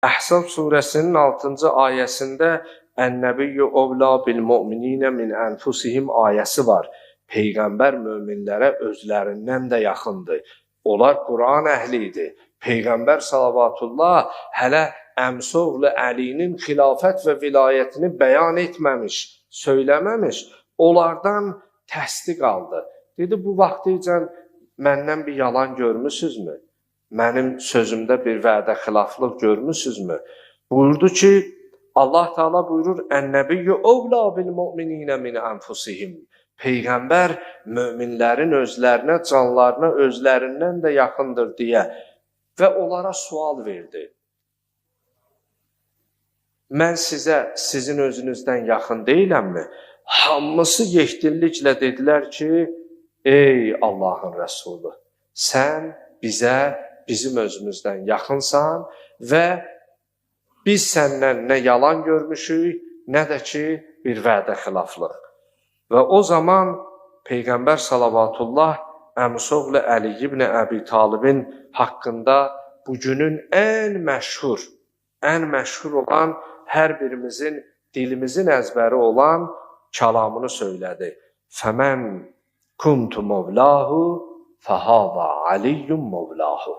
Əhzab surəsinin 6-cı ayəsində Ən-Nəbiyyü ovla bil-mu'mininə min ənfusihim ayəsi var. Peyğəmbər möminlərə özlərindən də yaxındır. Onlar Quran əhli idi. Peyğəmbər salavatullah hələ əmsoğlu Əlinin xilafət və vilayətini bəyan etməmiş, söyləməmiş, onlardan təsdiq aldı. Dedi, bu vaxtıycan məndən bir yalan görmüsünüzmü? Mənim sözümdə bir vədə xilaflıq görmüsünüzmü? Buyurdu ki, Allah Teala buyurur, Ən-Nəbiyyü ovla bil-mu'mininə min ənfusihim. Peyğəmbər möminlərin özlərinə, canlarına özlərindən də yaxındır deyə və onlara sual verdi. Mən sizin özünüzdən yaxın deyiləmmi? Hamısı yekdilliklə dedilər ki, ey Allahın Rəsulü, sən bizim özümüzdən yaxınsan və biz səndən nə yalan görmüşük, nə də ki, bir vədə xilaflıq. Və o zaman Peyğəmbər salavatullah əmsoğlu Əli ibn Əbi Talibin haqqında bugünün ən məşhur olan, hər birimizin dilimizin əzbəri olan kəlamını söylədi. Fəmən kuntu mevlahu fəhava aliyyum mevlahu.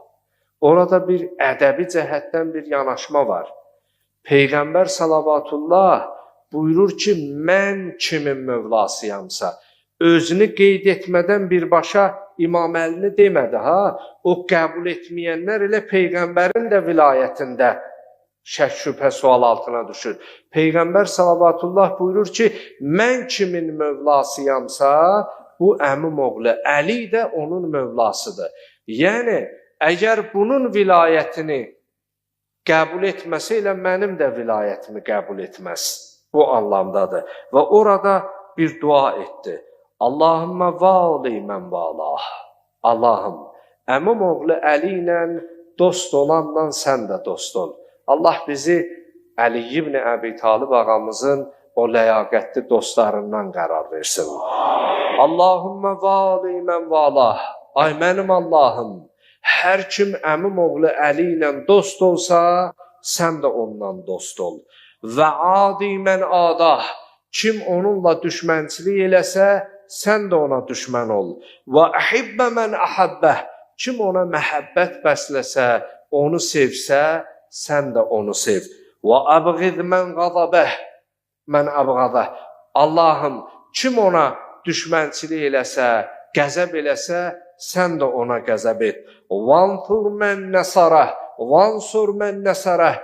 Orada bir ədəbi cəhətdən bir yanaşma var. Peyğəmbər salavatullah buyurur ki, mən kimin mövlasıyamsa, özünü qeyd etmədən birbaşa İmam Əlini demədi, o qəbul etməyənlər elə Peyğəmbərin də vilayətində şək şübhə sual altına düşür. Peyğəmbər salavatullah buyurur ki, mən kimin mövlasıyamsa, bu əmim oğlu Əli də onun mövlasıdır. Yəni, əgər bunun vilayətini qəbul etməsə ilə mənim də vilayətimi qəbul etməz. Bu anlamdadır. Və orada bir dua etdi. Allahümmə vali mən valah. Allahım, əmim oğlu Əli ilə dost olanla sən də dost ol. Allah bizi Əli ibn Əbi Talib ağamızın o ləyaqətli dostlarından qərar versin. Allahümmə vali mən valah. Ay mənim Allahım, hər kim əmim oğlu Əli ilə dost olsa, sən də ondan dost ol. Və adi mən adah, kim onunla düşmənçilik eləsə, sən də ona düşmən ol. Və əhibbə mən əhəbbəh, kim ona məhəbbət bəsləsə, onu sevsə, sən də onu sev. Və əbğid mən qazabəh, mən əbğabəh. Allahım, kim ona düşmənçilik eləsə, qəzəb eləsə, sən də ona qəzəb et. Vansur mən nəsarəh, vansur mən nəsarəh.